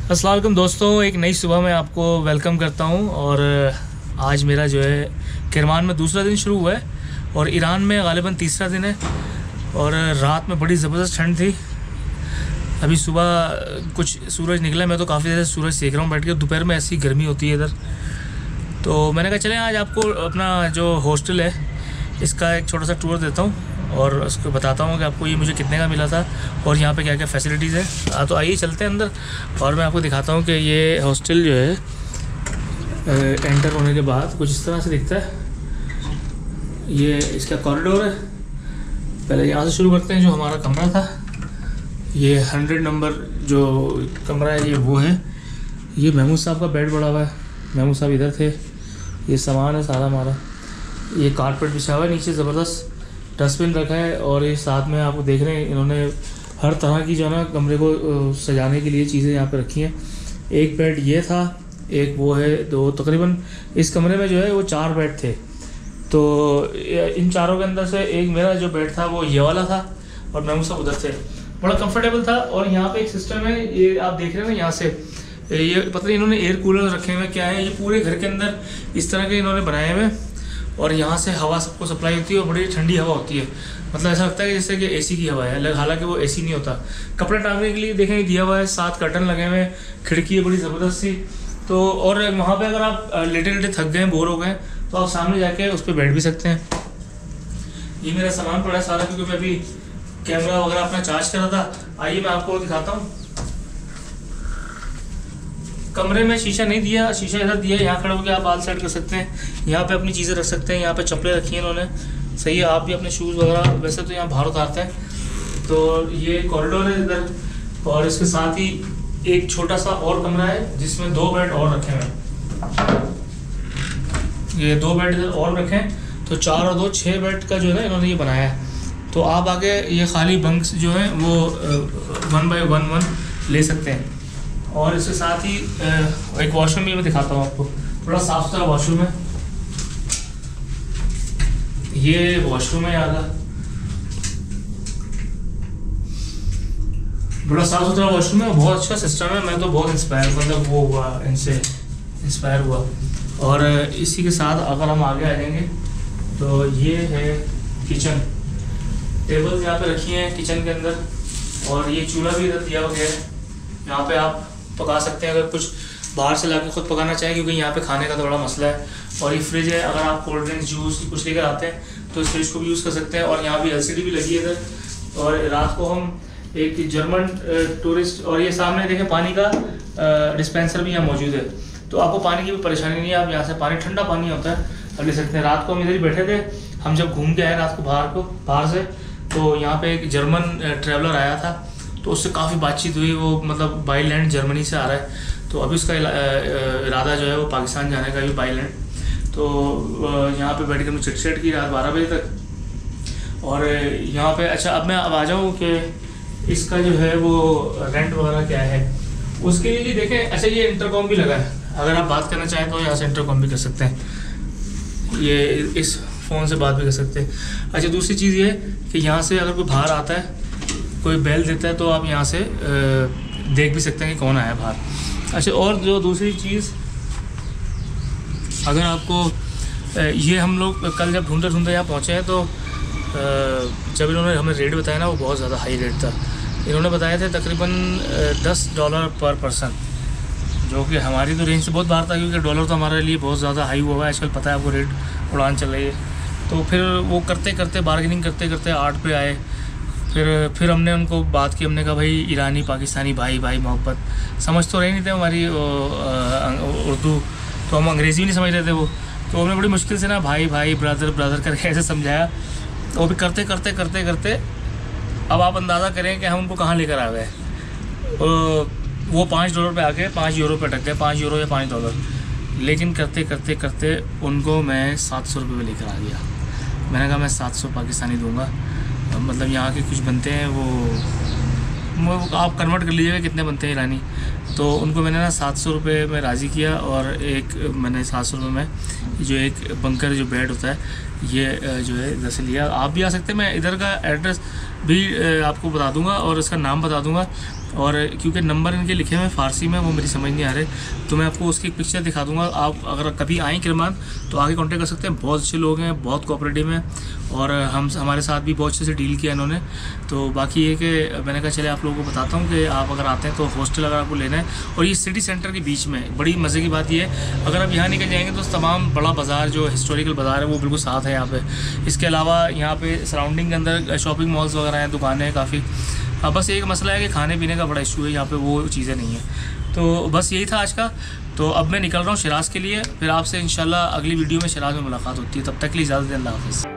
अस्सलाम वालेकुम दोस्तों, एक नई सुबह में आपको वेलकम करता हूं। और आज मेरा जो है किरमान में दूसरा दिन शुरू हुआ है और ईरान में गालिबन तीसरा दिन है। और रात में बड़ी ज़बरदस्त ठंड थी। अभी सुबह कुछ सूरज निकला, मैं तो काफ़ी ज़्यादा सूरज सेक रहा हूँ बैठ के। दोपहर में ऐसी गर्मी होती है इधर, तो मैंने कहा चलें आज आपको अपना जो हॉस्टल है इसका एक छोटा सा टूर देता हूँ और उसको बताता हूँ कि आपको ये मुझे कितने का मिला था और यहाँ पे क्या क्या फैसिलिटीज़ है। तो आइए चलते हैं अंदर और मैं आपको दिखाता हूँ कि ये हॉस्टल जो है एंटर होने के बाद कुछ इस तरह से दिखता है। ये इसका कॉरिडोर है। पहले यहाँ से शुरू करते हैं। जो हमारा कमरा था, ये 100 नंबर जो कमरा है ये वो है। ये महमूद साहब का बेड पड़ा हुआ है, महमूद साहब इधर थे। ये सामान है सारा हमारा। ये कारपेट बिछा हुआ है, नीचे ज़बरदस्त डस्टबिन रखा है। और ये साथ में आपको देख रहे हैं इन्होंने हर तरह की जो है ना कमरे को सजाने के लिए चीज़ें यहाँ पे रखी हैं। एक बेड ये था, एक वो है, दो तकरीबन इस कमरे में जो है वो 4 बेड थे। तो इन चारों के अंदर से एक मेरा जो बेड था वो ये वाला था और महमूद साहब उधर थे। बड़ा कंफर्टेबल था। और यहाँ पे एक सिस्टम है, ये आप देख रहे हैं ना, यहाँ से ये पता नहीं इन्होंने एयर कूलर रखे हुए क्या है। ये पूरे घर के अंदर इस तरह के इन्होंने बनाए हुए और यहाँ से हवा सबको सप्लाई होती है और बड़ी ठंडी हवा होती है। मतलब ऐसा लगता है कि जैसे कि एसी की हवा है, हालांकि वो एसी नहीं होता। कपड़े टांगने के लिए देखें दिया हुआ है, 7 कर्टन लगे हुए हैं, खिड़की है बड़ी ज़बरदस्त सी। तो और वहाँ पे अगर आप लेटे लेटे थक गए, बोर हो गए, तो आप सामने जाके उस पर बैठ भी सकते हैं। ये मेरा सामान पड़ा है सारा, क्योंकि मैं अभी कैमरा वगैरह अपना चार्ज कर रहा था। आइए मैं आपको दिखाता हूँ। कमरे में शीशा नहीं दिया, शीशा इधर दिया है। यहाँ खड़े होकर आप बाल सेट कर सकते हैं, यहाँ पे अपनी चीज़ें रख सकते हैं। यहाँ पे चप्पलें रखी हैं इन्होंने, सही है। आप भी अपने शूज़ वगैरह वैसे तो यहाँ बाहर उतारते हैं। तो ये कॉरिडोर है इधर, और इसके साथ ही एक छोटा सा और कमरा है जिसमें 2 बेड और रखे हैं। ये 2 बेड इधर और रखें तो 4 और 2 6 बेड का जो है ना इन्होंने ये बनाया है। तो आप आगे ये खाली बंक्स जो हैं वो 1 बाय 1 ले सकते हैं। और इसके साथ ही एक वॉशरूम भी मैं दिखाता हूँ आपको। थोड़ा साफ सुथरा वॉशरूम है। ये वॉशरूम है यहाँ का, बड़ा साफ सुथरा वॉशरूम है, बहुत अच्छा सिस्टम है। मैं तो बहुत मतलब वो हुआ, इनसे इंस्पायर हुआ। और इसी के साथ अगर हम आगे आ जाएंगे तो ये है किचन। टेबल्स यहाँ पे रखी हैं किचन के अंदर, और ये चूल्हा भी इधर दिया गया है। यहाँ पे आप पका सकते हैं अगर कुछ बाहर से लाके खुद पकाना चाहें, क्योंकि यहाँ पे खाने का तो बड़ा मसला है। और ये फ्रिज है, अगर आप कोल्ड ड्रिंक्स जूस कुछ लेकर आते हैं तो इस फ्रिज को भी यूज़ कर सकते हैं। और यहाँ भी LCD भी लगी है इधर। और रात को हम एक जर्मन टूरिस्ट, और ये सामने देखें पानी का डिस्पेंसर भी यहाँ मौजूद है। तो आपको पानी की भी परेशानी नहीं है, आप यहाँ से पानी, ठंडा पानी होता है, अब ले सकते हैं। रात को हम इधर ही बैठे थे, हम जब घूम के आए रात को बाहर से, तो यहाँ पे एक जर्मन ट्रैवलर आया था, तो उससे काफ़ी बातचीत हुई। वो मतलब बाई लैंड जर्मनी से आ रहा है, तो अभी उसका इरादा जो है वो पाकिस्तान जाने का भी बाई लैंड। तो यहाँ पे बैठ कर मैं चिट की रात 12 बजे तक। और यहाँ पे अच्छा, अब मैं आ जाऊँ कि इसका जो है वो रेंट वगैरह क्या है उसके लिए देखें। अच्छा, ये इंटरकॉम भी लगा है, अगर आप बात करना चाहें तो यहाँ से इंटरकॉम भी कर सकते हैं। ये इस फ़ोन से बात भी कर सकते हैं। अच्छा, दूसरी चीज़ ये कि यहाँ से अगर कोई बाहर आता है, कोई बेल देता है, तो आप यहाँ से देख भी सकते हैं कि कौन आया बाहर। अच्छा, और जो दूसरी चीज़, अगर आपको ये हम लोग कल जब ढूंढते यहाँ पहुँचे हैं, तो जब इन्होंने हमें रेट बताया ना, वो बहुत ज़्यादा हाई रेट था। इन्होंने बताए थे तकरीबन $10 पर पर्सन, जो कि हमारी तो रेंज से बहुत बाहर था, क्योंकि डॉलर तो हमारे लिए बहुत ज़्यादा हाई हुआ है आजकल, पता है आपको, रेट उड़ान चल रही है। तो फिर वो करते करते बार्गेनिंग करते करते 8 पे आए। फिर हमने उनको बात की, हमने कहा भाई ईरानी पाकिस्तानी भाई मोहब्बत समझ तो रहे नहीं थे हमारी उर्दू, तो हम अंग्रेज़ी भी नहीं समझ रहे थे वो। तो हमने बड़ी मुश्किल से ना भाई ब्रदर करके ऐसे समझाया। तो वो भी करते करते अब आप अंदाज़ा करें कि हम उनको कहाँ लेकर आ गए। वो $5 पे आके €5 पे अटक गए, €5 या $5। लेकिन करते उनको मैं ₹700 में लेकर आ गया। मैंने कहा मैं 700 पाकिस्तानी दूंगा, मतलब यहाँ के कुछ बनते हैं वो आप कन्वर्ट कर लीजिएगा कितने बनते हैं ईरानी। तो उनको मैंने ना ₹700 में राज़ी किया। और एक मैंने ₹700 में जो एक बंकर जो बेड होता है ये जो है इधर से लिया। आप भी आ सकते हैं, मैं इधर का एड्रेस भी आपको बता दूंगा और इसका नाम बता दूंगा। और क्योंकि नंबर इनके लिखे हुए हैं फ़ारसी में, वो मेरी समझ नहीं आ रहे, तो मैं आपको उसकी पिक्चर दिखा दूंगा। आप अगर कभी आएँ किरमान तो आगे कांटेक्ट कर सकते हैं। बहुत अच्छे लोग हैं, बहुत कोऑपरेटिव हैं, और हमारे साथ भी बहुत अच्छे से डील किया इन्होंने। तो बाकी ये कि मैंने कहा चले आप लोगों को बताता हूँ कि आप अगर आते हैं तो हॉस्टल अगर आपको लेना है, और ये सिटी सेंटर के बीच में। बड़ी मज़े की बात ये है, अगर आप यहाँ निकल जाएंगे तो तमाम बड़ा बाज़ार जो हिस्टोरिकल बाज़ार है वो बिल्कुल साथ है यहाँ पे। इसके अलावा यहाँ पे सराउंडिंग के अंदर शॉपिंग मॉल्स वगैरह हैं, दुकानें हैं काफ़ी। बस एक मसला है कि खाने पीने का बड़ा इशू है यहाँ पे, वो चीज़ें नहीं है। तो बस यही था आज का। तो अब मैं निकल रहा हूँ शिराज़ के लिए, फिर आपसे इंशाल्लाह अगली वीडियो में शिराज़ में मुलाकात होती है। तब तक के लिए इजाज़त दें, अल्लाह हाफ़िज़।